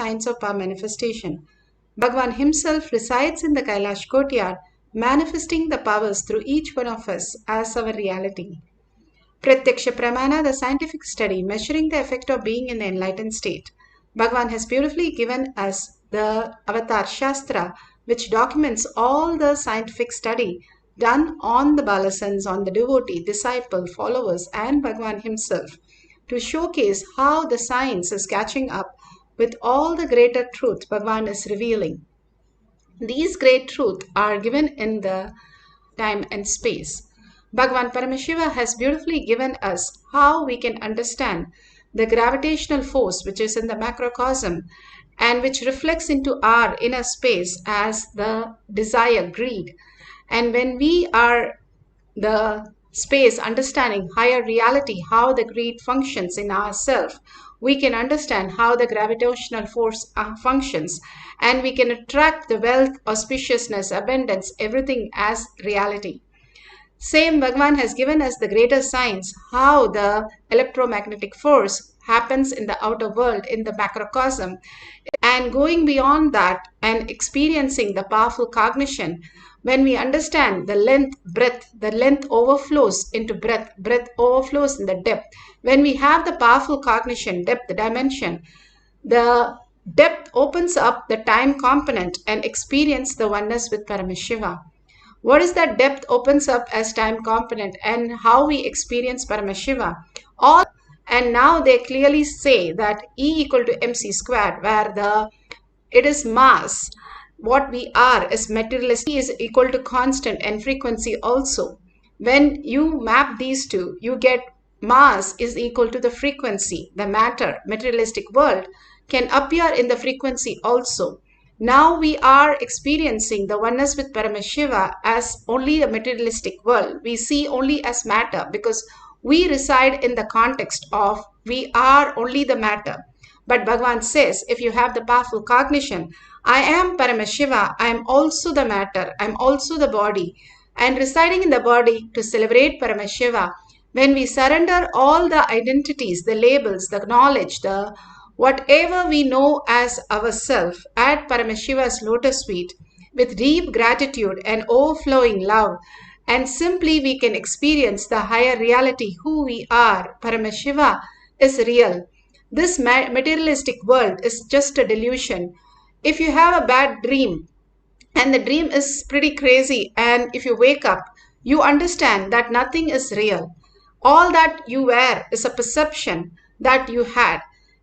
science of power manifestation. Bhagavan himself resides in the Kailash courtyard, manifesting the powers through each one of us as our reality. Pratyaksha Pramana, the scientific study measuring the effect of being in the enlightened state. Bhagavan has beautifully given us the Avatar Shastra, which documents all the scientific study done on the Balasans, on the devotee, disciple, followers, and Bhagavan himself, to showcase how the science is catching up with all the greater truth Bhagavan is revealing. These great truths are given in the time and space. Bhagavan Paramashiva has beautifully given us how we can understand the gravitational force which is in the macrocosm and which reflects into our inner space as the desire, greed. And when we are the space understanding higher reality, how the greed functions in ourself, we can understand how the gravitational force functions, and we can attract the wealth, auspiciousness, abundance, everything as reality. Same Bhagavan has given us the greater science, how the electromagnetic force happens in the outer world, in the macrocosm, and going beyond that and experiencing the powerful cognition. When we understand the length, breadth, the length overflows into breadth, breadth overflows in the depth. When we have the powerful cognition, depth, dimension, the depth opens up the time component and experience the oneness with Paramashiva. What is that depth opens up as time component and how we experience Paramashiva? All, and now they clearly say that E equal to mc squared, where it is mass. What we are is materialistic is equal to constant and frequency also. When you map these two, you get mass is equal to the frequency. The matter, materialistic world, can appear in the frequency also. Now we are experiencing the oneness with Paramashiva as only a materialistic world. We see only as matter because we reside in the context of we are only the matter. But Bhagavan says, if you have the powerful cognition, I am Paramashiva, I am also the matter, I am also the body, and residing in the body to celebrate Paramashiva, when we surrender all the identities, the labels, the knowledge, the whatever we know as ourself at Paramashiva's lotus feet, with deep gratitude and overflowing love, and simply we can experience the higher reality, who we are. Paramashiva is real. This materialistic world is just a delusion. If you have a bad dream and the dream is pretty crazy, and if you wake up, you understand that nothing is real. All that you were is a perception that you had.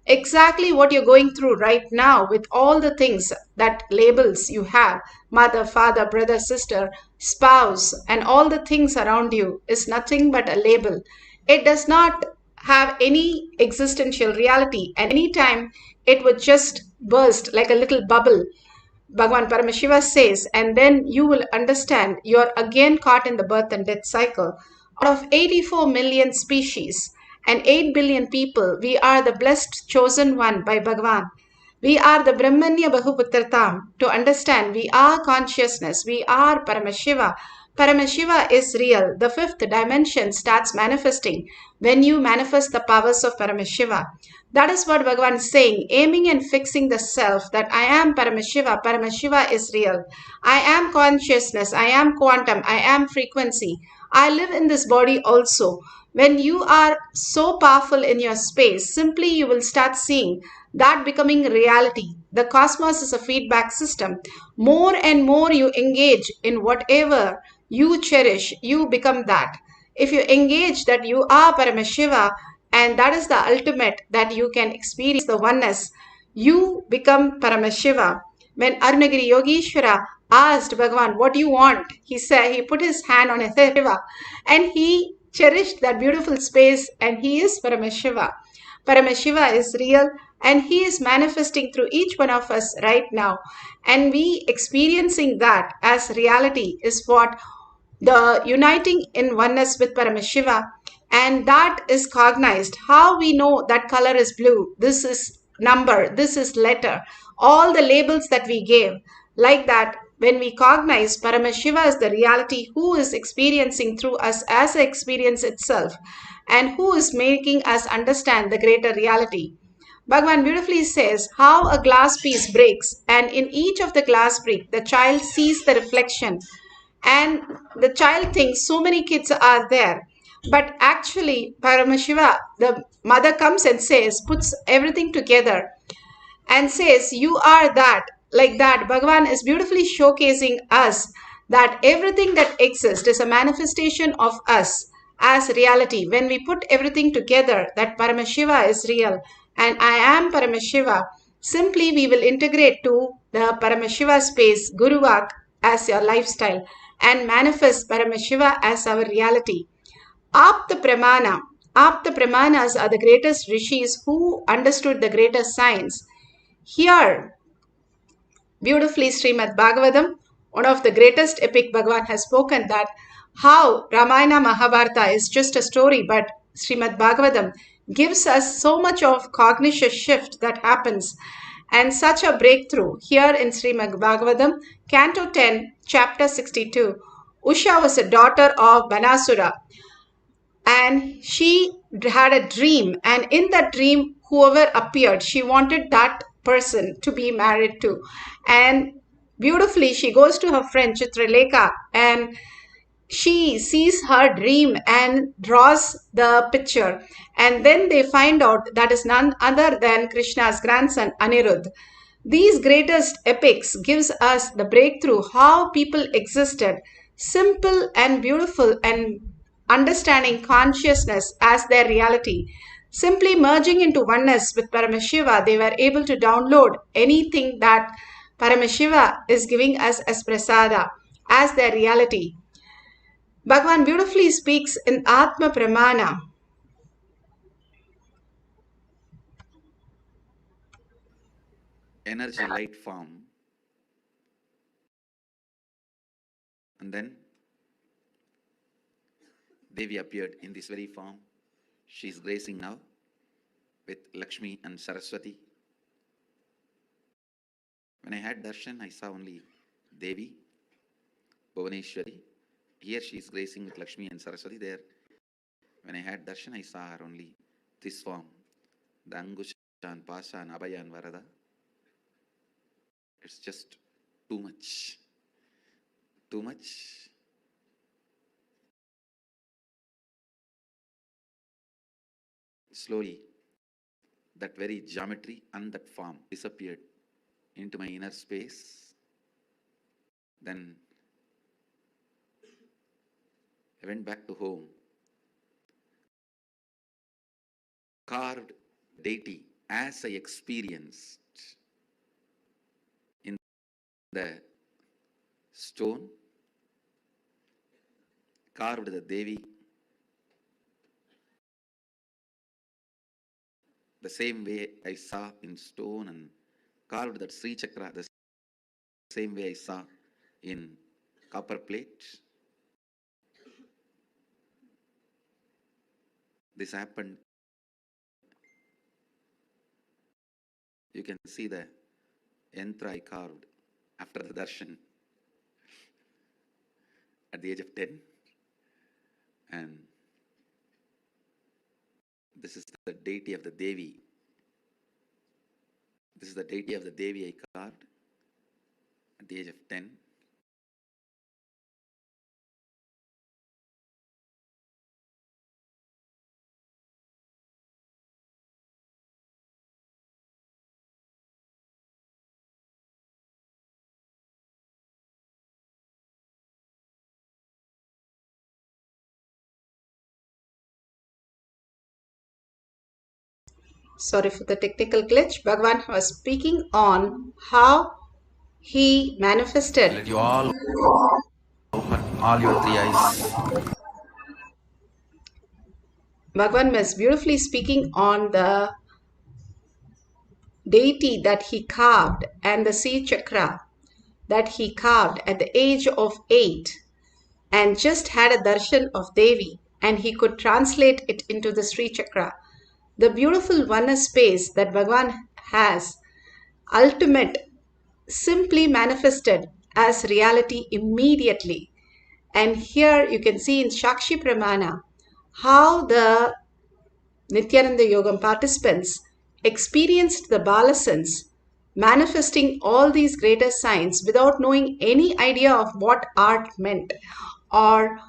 Exactly what you're going through right now with all the things that labels you have, mother, father, brother, sister, spouse, and all the things around you is nothing but a label. It does not have any existential reality, and anytime it would just burst like a little bubble. Bhagavan Paramashiva says, and then you will understand you're again caught in the birth and death cycle. Out of 84 million species and 8 billion people, we are the blessed chosen one by Bhagavan. We are the Brahmanya Bahuputratam. To understand, we are consciousness, we are Paramashiva. Paramashiva is real. The fifth dimension starts manifesting when you manifest the powers of Paramashiva. That is what Bhagavan is saying, aiming and fixing the self, that I am Paramashiva. Paramashiva is real. I am consciousness. I am quantum. I am frequency. I live in this body also. When you are so powerful in your space, simply you will start seeing that becoming reality. The cosmos is a feedback system. More and more you engage in whatever you cherish, you become that. If you engage that you are Paramashiva, and that is the ultimate that you can experience the oneness, you become Paramashiva. When Arunagiri Yogeshwara asked Bhagavan, what do you want? He said, he put his hand on his Shiva and he cherished that beautiful space, and he is Paramashiva. Paramashiva is real, and he is manifesting through each one of us right now. And we experiencing that as reality is what the uniting in oneness with Paramashiva, and that is cognized. How we know that color is blue, this is number, this is letter, all the labels that we gave, like that. When we cognize Paramashiva is the reality who is experiencing through us as an experience itself, and who is making us understand the greater reality. Bhagavan beautifully says how a glass piece breaks, and in each of the glass brick, the child sees the reflection, and the child thinks so many kids are there. But actually, Paramashiva, the mother comes and says, puts everything together and says, you are that, like that. Bhagavan is beautifully showcasing us that everything that exists is a manifestation of us as reality. When we put everything together, that Paramashiva is real and I am Paramashiva, simply we will integrate to the Paramashiva space, Guruvak, as your lifestyle and manifest Paramashiva as our reality. Apta Pramana. Apta Pramanas are the greatest rishis who understood the greatest science. Here, beautifully, Srimad Bhagavatam, one of the greatest epic Bhagavan has spoken that how Ramayana Mahabharata is just a story, but Srimad Bhagavatam gives us so much of cognition shift that happens and such a breakthrough. Here in Srimad Bhagavatam, Canto 10, Chapter 62, Usha was a daughter of Banasura and she had a dream, and in that dream whoever appeared she wanted that person to be married to. And beautifully she goes to her friend Chitralekha and she sees her dream and draws the picture, and then they find out that is none other than Krishna's grandson Anirudh. These greatest epics gives us the breakthrough how people existed, simple and beautiful, and understanding consciousness as their reality. Simply merging into oneness with Paramashiva, they were able to download anything that Paramashiva is giving us as prasada, as their reality. Bhagavan beautifully speaks in Atma Pramana. Energy light form, and then Devi appeared in this very form. She is gracing now with Lakshmi and Saraswati. When I had Darshan, I saw only Devi, Bhuvaneshwari. Here she is gracing with Lakshmi and Saraswati. There, when I had Darshan, I saw her only this form, the Angushan, Pashan, Abhayan, Varada. It's just too much. Too much. Slowly, that very geometry and that form disappeared into my inner space. Then I went back to home, carved deity as I experienced in the stone, carved the Devi the same way I saw in stone, and carved that Sri Chakra the same way I saw in copper plate. This happened. You can see the yantra I carved after the darshan at the age of 10. And this is the deity of the Devi. This is the deity of the Devi I carved at the age of 10. Sorry for the technical glitch. Bhagavan was speaking on how he manifested. Let you all open all your three eyes. Bhagavan was beautifully speaking on the deity that he carved and the Sri Chakra that he carved at the age of 8 and just had a darshan of Devi, and he could translate it into the Sri Chakra. The beautiful oneness space that Bhagavan has, ultimate, simply manifested as reality immediately. And here you can see in Shakshi Pramana how the Nithyananda Yogam participants experienced the Balasans manifesting all these greater signs without knowing any idea of what art meant or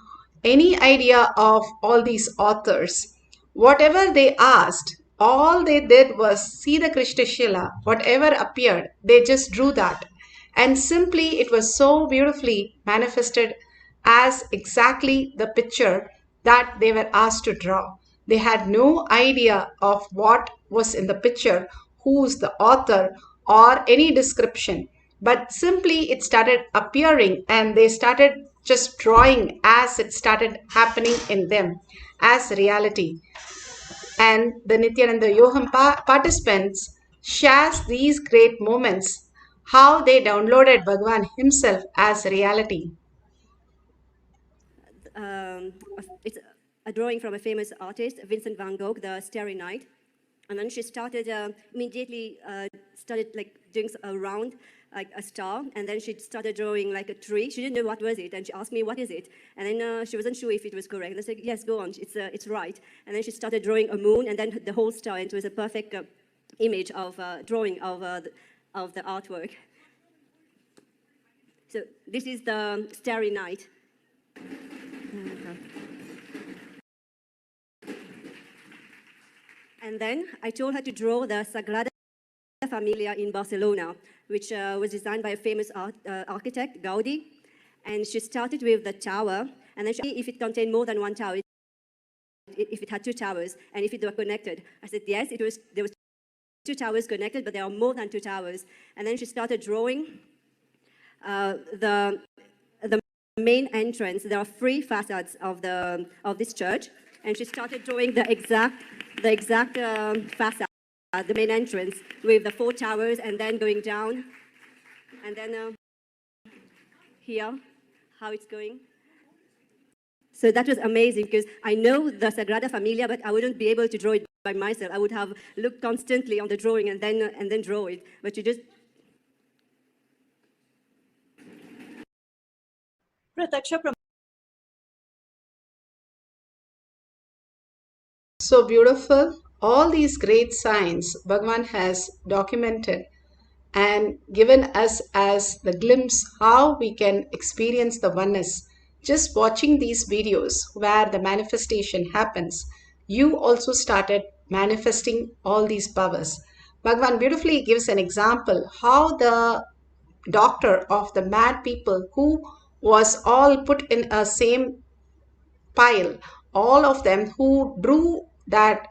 any idea of all these authors. Whatever they asked, all they did was see the Krishna Shila, whatever appeared, they just drew that. And simply it was so beautifully manifested as exactly the picture that they were asked to draw. They had no idea of what was in the picture, who's the author, or any description. But simply it started appearing and they started just drawing as it started happening in them as reality. And the Nithyananda Yoham participants shares these great moments, how they downloaded Bhagavan himself as reality. It's a drawing from a famous artist, Vincent van Gogh, the Starry Night. And then she started immediately started like doing a round, like a star, and then she started drawing like a tree. She didn't know what was it, and she asked me, "What is it?" And then she wasn't sure if it was correct. And I said, "Yes, go on, it's right." And then she started drawing a moon, and then the whole star. And it was a perfect image of drawing of the artwork. So this is the Starry Night. And then I told her to draw the Sagrada Familia in Barcelona, which was designed by a famous architect, Gaudi. And she started with the tower, and then she, if it contained more than one tower, if it had two towers, and if it were connected. I said, yes, there was two towers connected, but there are more than two towers. And then she started drawing the main entrance. There are three facades of this church, and she started drawing the exact facade, the main entrance, with the four towers, and then going down, and then here, how it's going. So that was amazing, because I know the Sagrada Familia, but I wouldn't be able to draw it by myself. I would have looked constantly on the drawing and then draw it. But you just So beautiful. All these great signs Bhagavan has documented and given us as the glimpse how we can experience the oneness. Just watching these videos where the manifestation happens, you also started manifesting all these powers. Bhagavan beautifully gives an example how the doctor of the mad people who was all put in a same pile, all of them who drew that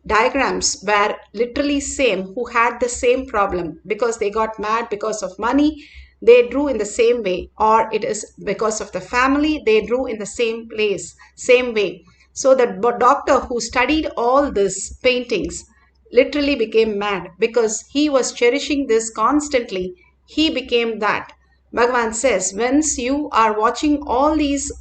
diagrams were literally same, who had the same problem because they got mad because of money, they drew in the same way, or it is because of the family, they drew in the same place, same way. So the doctor who studied all these paintings literally became mad because he was cherishing this constantly. He became that. Bhagavan says, once you are watching all these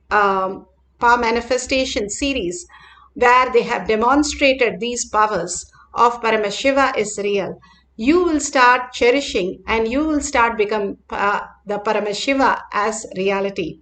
power manifestation series where they have demonstrated these powers of Paramashiva is real, you will start cherishing and you will start become the Paramashiva as reality.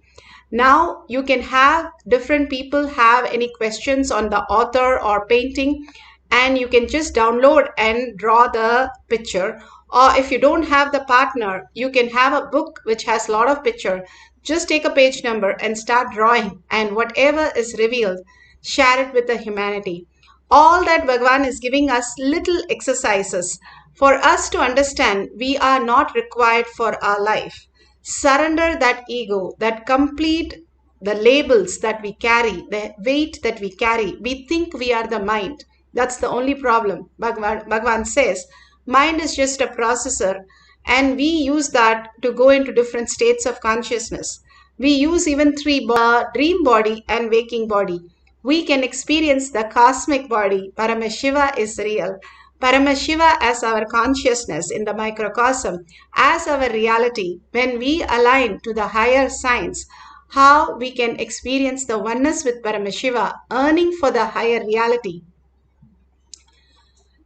Now you can have different people have any questions on the author or painting, and you can just download and draw the picture. Or if you don't have the partner, you can have a book which has a lot of picture. Just take a page number and start drawing, and whatever is revealed, share it with the humanity. All that Bhagavan is giving us little exercises for us to understand we are not required for our life. Surrender that ego, that complete the labels that we carry, the weight that we carry. We think we are the mind. That's the only problem. Bhagavan says, mind is just a processor, and we use that to go into different states of consciousness. We use even three dream body and waking body. We can experience the cosmic body. Paramashiva is real. Paramashiva as our consciousness in the microcosm, as our reality. When we align to the higher science, how we can experience the oneness with Paramashiva, earning for the higher reality.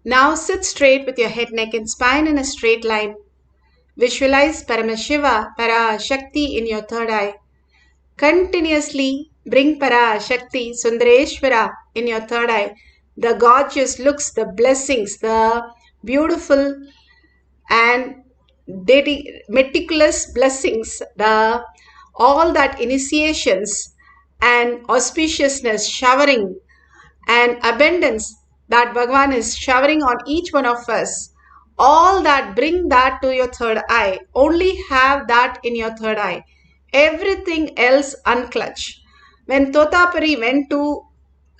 Now sit straight with your head, neck and spine in a straight line. Visualize Paramashiva, Parashakti in your third eye. Continuously bring Parashakti, Sundareshwara in your third eye. the gorgeous looks, the blessings, the beautiful and meticulous blessings, the all that initiations and auspiciousness showering and abundance that Bhagavan is showering on each one of us, all that, bring that to your third eye. Only have that in your third eye. Everything else unclutch. When Totapari went to,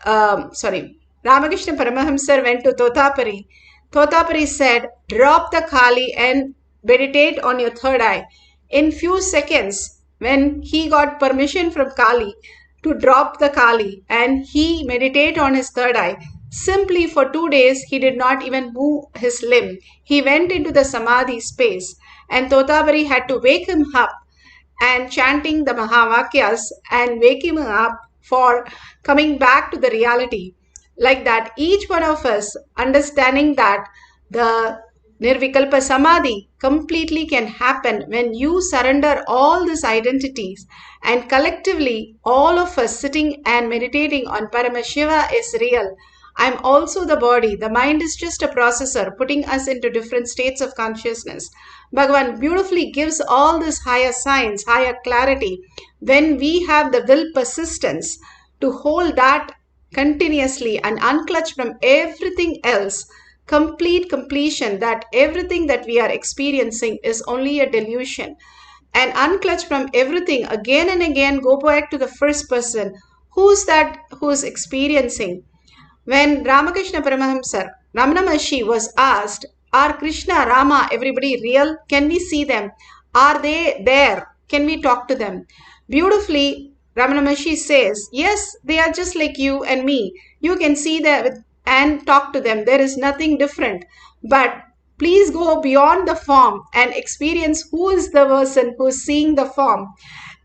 Ramakrishna Paramahamsar went to Totapari, Totapari said, drop the Kali and meditate on your third eye. In few seconds, when he got permission from Kali to drop the Kali and he meditate on his third eye, simply for 2 days he did not even move his limb. He went into the Samadhi space and Totapari had to wake him up and chanting the Mahavakyas and waking him up for coming back to the reality. Like that, each one of us understanding that the Nirvikalpa Samadhi completely can happen when you surrender all these identities, and collectively all of us sitting and meditating on Paramashiva is real. I'm also the body. The mind is just a processor putting us into different states of consciousness. Bhagavan beautifully gives all this higher science, higher clarity. When we have the will persistence to hold that continuously and unclutch from everything else, complete completion that everything that we are experiencing is only a delusion, and unclutch from everything again and again, go back to the first person. Who's that who's experiencing? When Ramakrishna Paramahamsar, Ramana Maharshi was asked, are Krishna, Rama, everybody real? Can we see them? Are they there? Can we talk to them? Beautifully, Ramana Maharshi says, yes, they are just like you and me. You can see them and talk to them. There is nothing different. But please go beyond the form and experience who is the person who is seeing the form.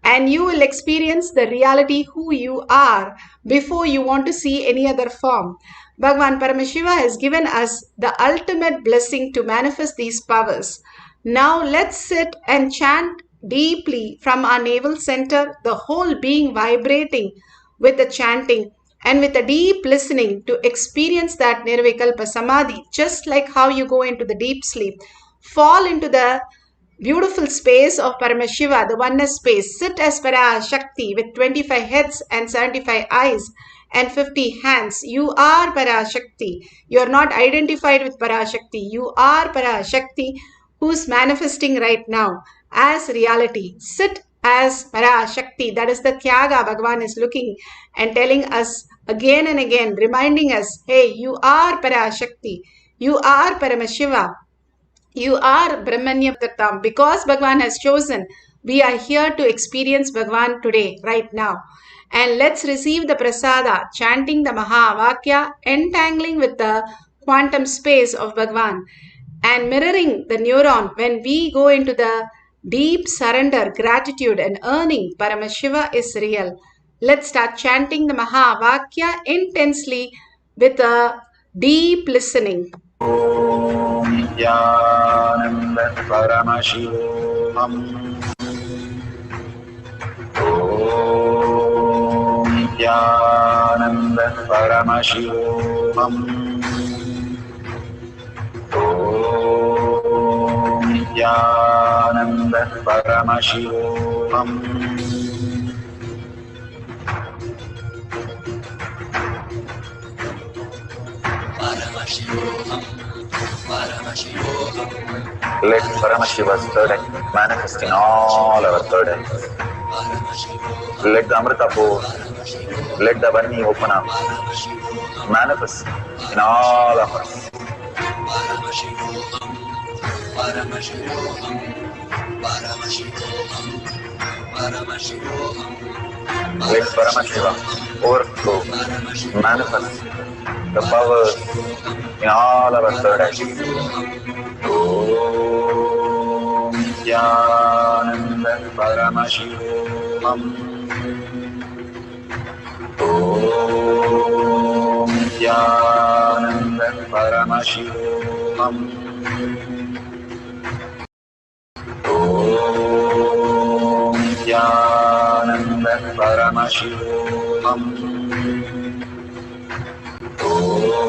And you will experience the reality who you are before you want to see any other form. Bhagavan Paramashiva has given us the ultimate blessing to manifest these powers. Now let's sit and chant deeply from our navel center, the whole being vibrating with the chanting and with a deep listening to experience that Nirvikalpa Samadhi, just like how you go into the deep sleep. Fall into the beautiful space of Paramashiva, the oneness space. Sit as Parashakti with 25 heads and 75 eyes and 50 hands. You are Parashakti. You are not identified with Parashakti. You are Parashakti who's manifesting right now as reality. Sit as Parashakti. That is the Tyaga Bhagavan is looking and telling us again and again, reminding us, hey, you are Parashakti. You are Paramashiva. You are Brahmanya Tatam. Because Bhagavan has chosen, we are here to experience Bhagavan today, right now. And let's receive the prasada, chanting the Mahavakya, entangling with the quantum space of Bhagavan, and mirroring the neuron when we go into the deep surrender, gratitude, and earning Paramashiva is real. Let's start chanting the Mahavakya intensely with a deep listening. Nithyananda Paramashivoham. Nithyananda Paramashivoham. Nithyananda Paramashivoham. Paramashivoham. Paramashivoham. Let Paramashiva's third eye manifest in all our third eyes. Let the Amrita pour, let the Varni open up, manifest in all of us. Paramashivoham. Paramashivoham. Paramashivoham. Paramashivoham. Let Paramashiva overflow, manifest the powers in all our third eyes. Om Nithyananda Paramashivoham. Om Nithyananda Paramashivoham. Om Nithyananda Paramashivoham. Om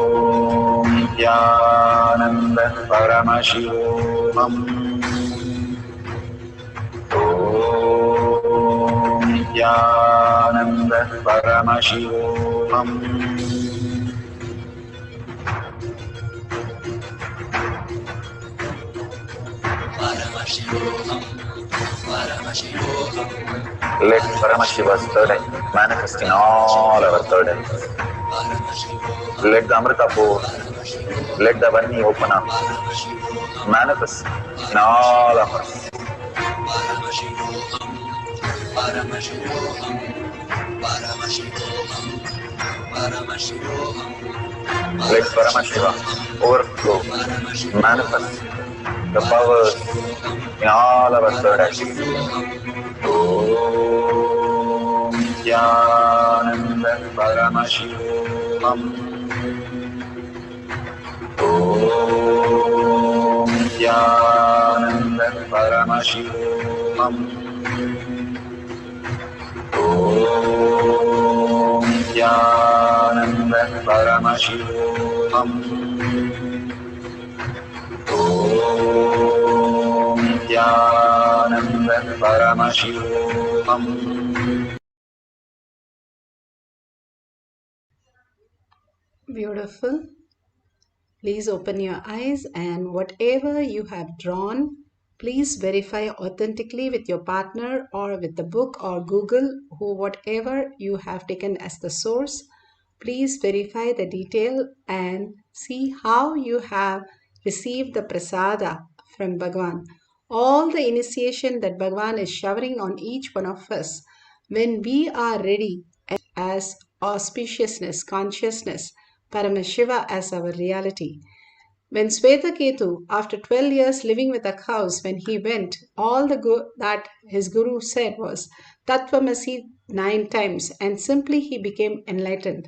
Nithyananda Paramashivoham. Om Nithyananda Paramashivoham. Paramashivoham, Paramashivoham, Let Paramashiva's third eye manifest in all our third eyes. Paramashivoham, Let the Amrita pour, let the Vanni open up, Paramashivoham, manifest in all of us. Paramashivoham, Paramashivoham, Paramashivoham, Paramashivoham, Let Paramashiva overflow, manifest the powers in all our third eyes. Om Nithyananda Paramashivoham. Om Nithyananda Paramashivoham. Om Nithyananda Paramashivoham. Om Nithyananda Paramashivoham. Beautiful. Please open your eyes, and whatever you have drawn, please verify authentically with your partner or with the book or Google, whatever you have taken as the source. Please verify the detail and see how you have received the prasada from Bhagavan. All the initiation that Bhagavan is showering on each one of us, when we are ready as auspiciousness, consciousness, Paramashiva as our reality. When Swetaketu, after 12 years living with the cows, when he went, all that his guru said was Tattvamasi 9 times, and simply he became enlightened.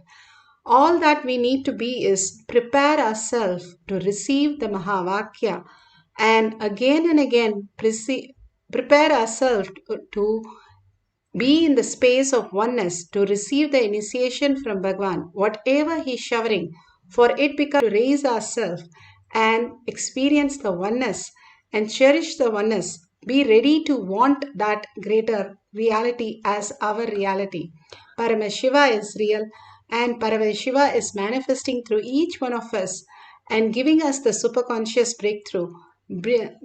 All that we need to be is prepare ourselves to receive the Mahavakya, and again prepare ourselves to be in the space of oneness to receive the initiation from Bhagavan, whatever he is showering, for it becomes to raise ourselves and experience the oneness and cherish the oneness. Be ready to want that greater reality as our reality. Paramashiva is real, and Paramashiva is manifesting through each one of us and giving us the superconscious breakthrough,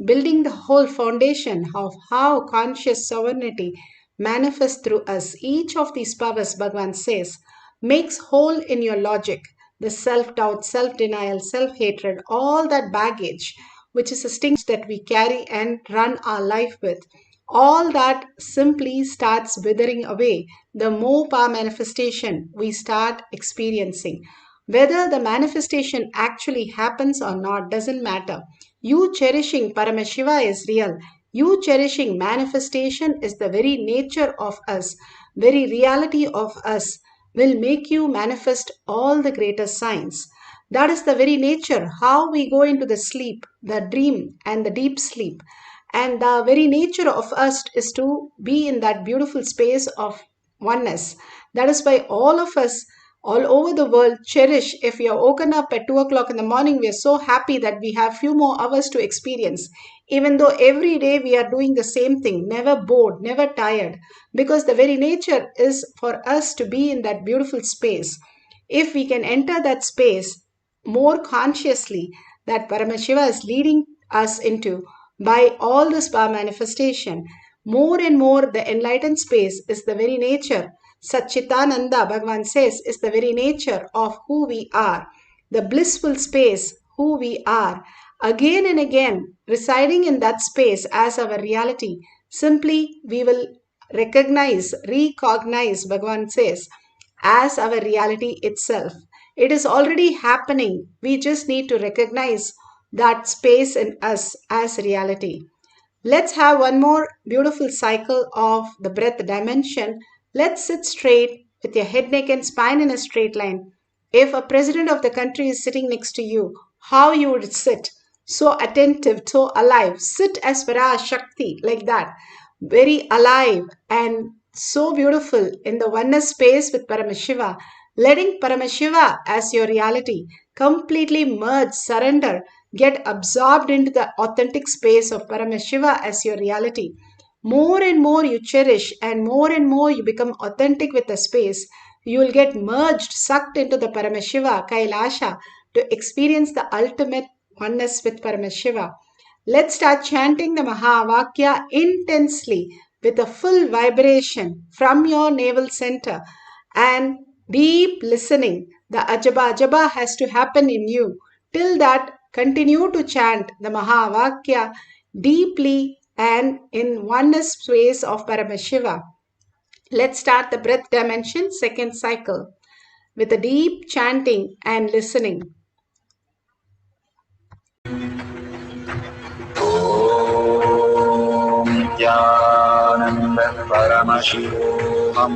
building the whole foundation of how conscious sovereignty manifests through us. Each of these powers, Bhagavan says, makes whole in your logic the self-doubt, self-denial, self-hatred, all that baggage, which is a sting that we carry and run our life with. All that simply starts withering away the more power manifestation we start experiencing. Whether the manifestation actually happens or not doesn't matter. You cherishing Paramashiva is real. You cherishing manifestation is the very nature of us, very reality of us will make you manifest all the greater signs. That is the very nature, how we go into the sleep, the dream, and the deep sleep. And the very nature of us is to be in that beautiful space of oneness. That is why all of us all over the world cherish. If we are woken up at 2 o'clock in the morning, we are so happy that we have few more hours to experience. Even though every day we are doing the same thing, never bored, never tired, because the very nature is for us to be in that beautiful space. If we can enter that space more consciously, that Paramashiva is leading us into by all this power manifestation, more and more the enlightened space is the very nature. Satchitananda, Bhagavan says, is the very nature of who we are. The blissful space, who we are. Again and again, residing in that space as our reality, simply we will recognize, Bhagavan says, as our reality itself. It is already happening. We just need to recognize that space in us as reality. Let's have one more beautiful cycle of the breath dimension. Let's sit straight with your head, neck, and spine in a straight line. If a president of the country is sitting next to you, how you would sit? So attentive, so alive. Sit as Vara Shakti, like that. Very alive and so beautiful in the oneness space with Paramashiva. Letting Paramashiva as your reality completely merge, surrender, get absorbed into the authentic space of Paramashiva as your reality. More and more you cherish and more you become authentic with the space, you will get merged, sucked into the Paramashiva, Kailasha, to experience the ultimate oneness with Paramashiva. Let's start chanting the Mahavakya intensely with a full vibration from your navel center and deep listening. The Ajaba Ajaba has to happen in you. Till that, continue to chant the Mahavakya deeply and in oneness space of Paramashiva. Let's start the breath dimension second cycle with a deep chanting and listening. Om Nithyananda Paramashivoham.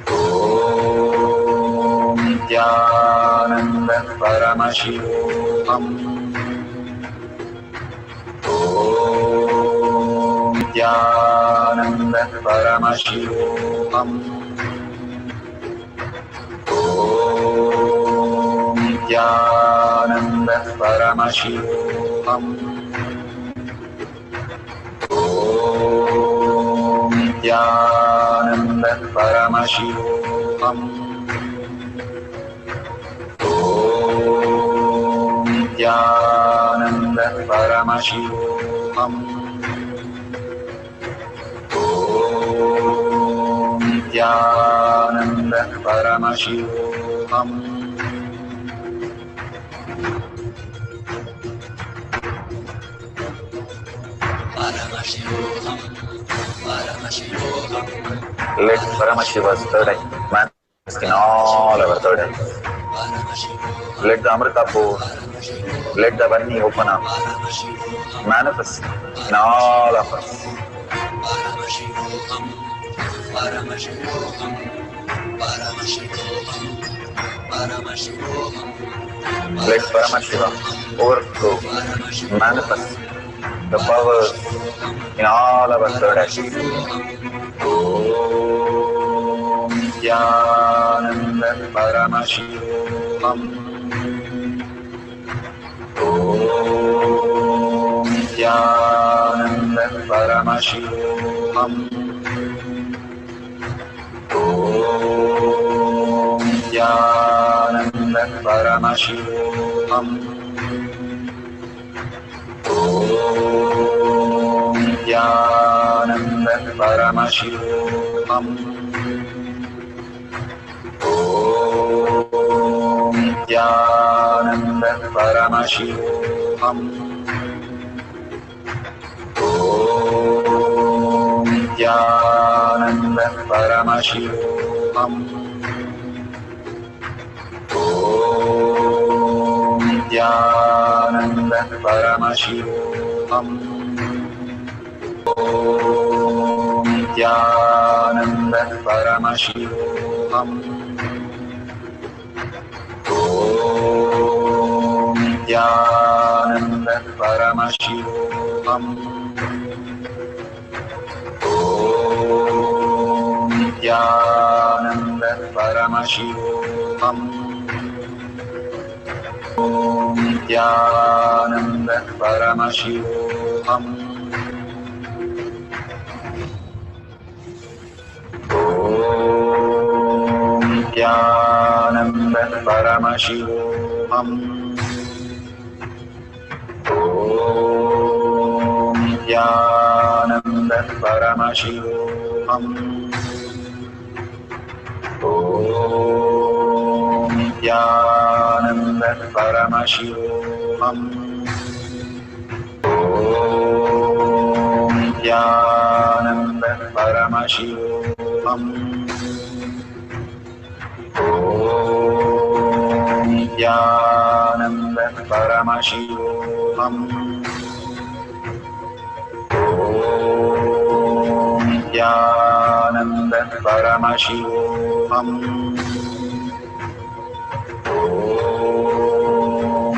Om Nithyananda Paramashivoham. Om Nithyananda Paramashivoham. Om Nithyananda Paramashivoham. Om Nithyananda Paramashivoham. Om Nithyananda Paramashivoham. Om Nithyananda Paramashivoham. Paramashivoham, Paramashivoham, Let Paramashiva's third eye manifest in all our third eyes. Let the Amrita pour, let the Varni open up, manifest in all of us. Paramashivoham, Paramashivoham, Paramashivoham, Paramashivoham. Let Paramashiva overflow, manifest the powers in all our third eyes. Om Nithyananda Paramashivoham. Om Nithyananda Paramashivoham. Om Nithyananda Paramashivoham. Om Nithyananda Paramashivoham. Om Nithyananda Paramashivoham. Om Nithyananda Paramashivoham. Om Nithyananda Paramashivoham. Om Nithyananda Paramashivoham. Om Nithyananda Paramashivoham. Om Nithyananda Paramashivoham. Om Nithyananda Paramashivoham. Om Nithyananda Paramashivoham. Om Nithyananda Paramashivoham. Om Nithyananda Paramashivoham. Om Nithyananda Paramashivoham. Om Nithyananda Paramashivoham. Om Nithyananda Paramashivoham. Om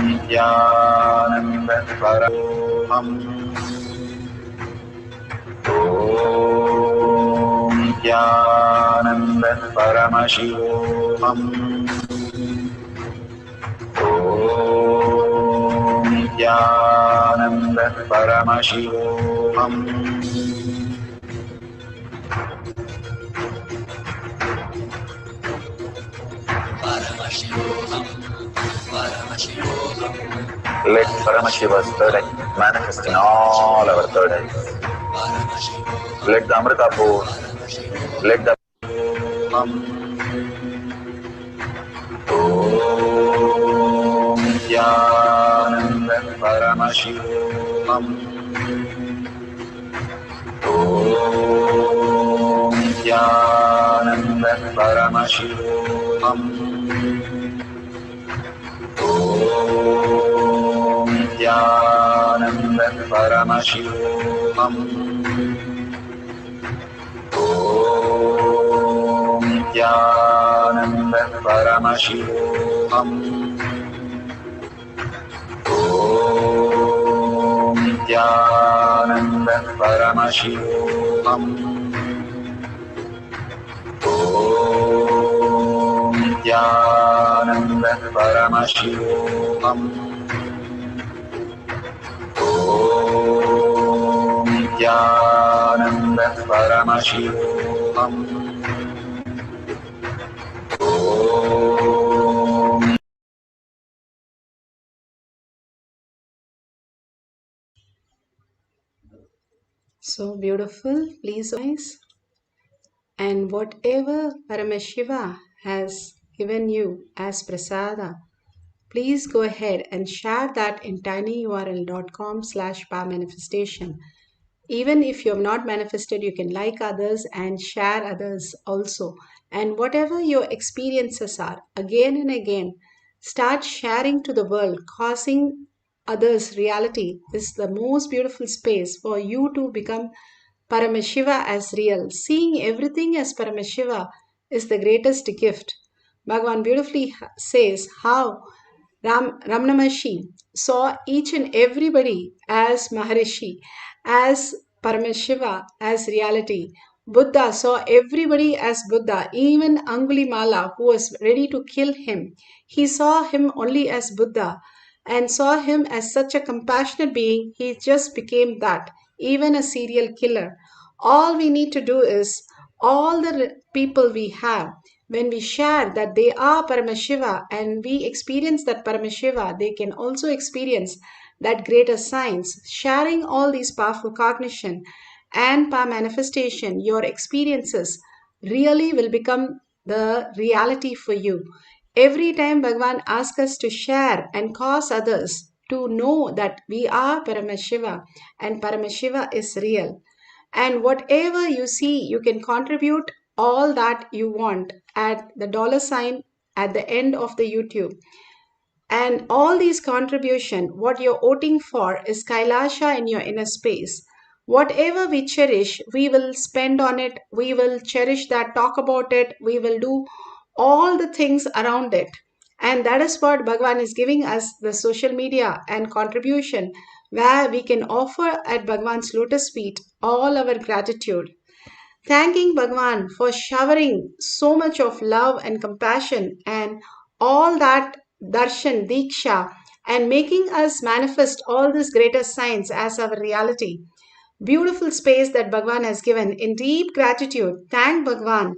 Nithyananda Paramashivoham. Om Nithyananda Paramashivoham. Nithyananda Paramashivoham. Paramashivoham. Paramashivoham. Let Paramashiva's third eye manifest in all our third eyes. Paramashivoham. Let the Amrita pour, let the Om Nithyananda Paramashivam. Om Nithyananda Paramashivam. Om Nithyananda Paramashivam. Om Nithyananda Paramashivoham. Om Nithyananda Paramashivoham. Om Nithyananda Paramashivoham. Om Nithyananda Paramashivoham. Om. So beautiful. Please, eyes. And whatever Paramashiva has given you as prasada, please go ahead and share that in tinyurl.com/powermanifestation. Even if you have not manifested, you can like others and share others also. And whatever your experiences are, again and again, start sharing to the world. Causing others reality is the most beautiful space for you to become Paramashiva as real. Seeing everything as Paramashiva is the greatest gift. Bhagavan beautifully says how Ramana Maharshi saw each and everybody as Maharishi, as Paramashiva, as reality. Buddha saw everybody as Buddha, even Angulimala, who was ready to kill him. He saw him only as Buddha and saw him as such a compassionate being. He just became that, even a serial killer. All we need to do is all the people we have, when we share that they are Paramashiva and we experience that Paramashiva, they can also experience that greater science. Sharing all these powerful cognition and power manifestation, your experiences really will become the reality for you. Every time Bhagavan asks us to share and cause others to know that we are Paramashiva and Paramashiva is real. And whatever you see, you can contribute all that you want at the dollar sign at the end of the YouTube. And all these contribution, what you're voting for is Kailasha in your inner space. Whatever we cherish, we will spend on it, we will cherish that, talk about it, we will do all the things around it. And that is what Bhagavan is giving us, the social media and contribution, where we can offer at Bhagavan's lotus feet all our gratitude. Thanking Bhagavan for showering so much of love and compassion and all that darshan, diksha, and making us manifest all this greater science as our reality. Beautiful space that Bhagavan has given. In deep gratitude, thank Bhagavan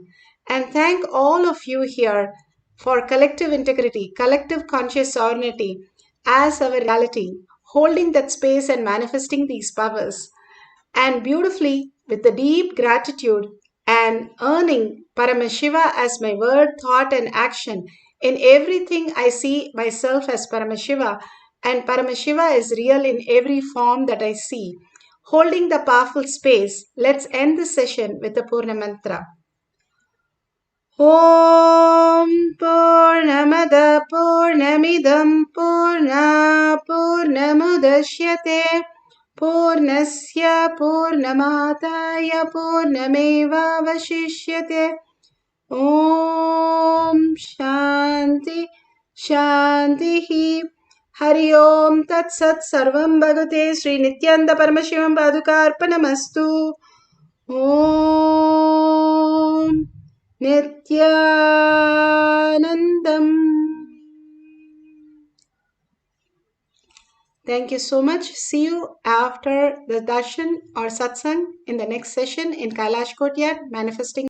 and thank all of you here for collective integrity, collective conscious sovereignty as our reality, holding that space and manifesting these powers. And beautifully, with the deep gratitude and earning Paramashiva as my word, thought, and action. In everything, I see myself as Paramashiva, and Paramashiva is real in every form that I see. Holding the powerful space, let's end this session with the Purna Mantra. Om Purnamada Purnamidam Purna Purnamudashyate Purnasya Purnamataya Purnamevavashishyate. Om Shanti Shanti Hari Om Tat Sat Sarvam Bhagate Sri Nithyananda Paramashivam Padukarpanamastu. Om Nithyanandam. Thank you so much. See you after the darshan or satsang in the next session in Kailash Courtyard, manifesting